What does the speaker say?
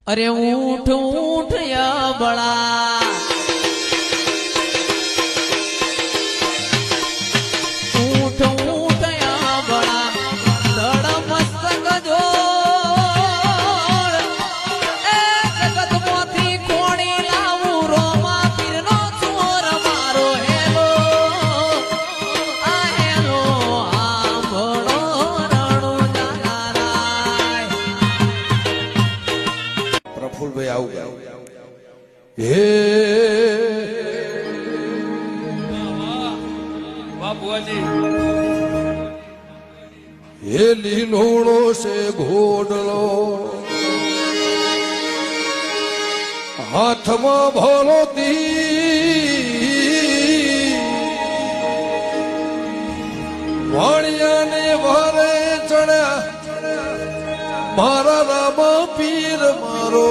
अरे ऊठ ऊठ या बड़ा ऊठ ऊठ या बड़ा दड़ मस्तक जो जगत मोती कोणी लावू रोमा पीरनो चोर मारो हेलो आ हेलो आंभळो रणो जानाराय प्रफुल्ल भाई आऊ हे ये लीलोड़ो से घोड़लो हाथ में भोलो दी वाणिया ने भरे चढ़ा मारा राम पीर मारो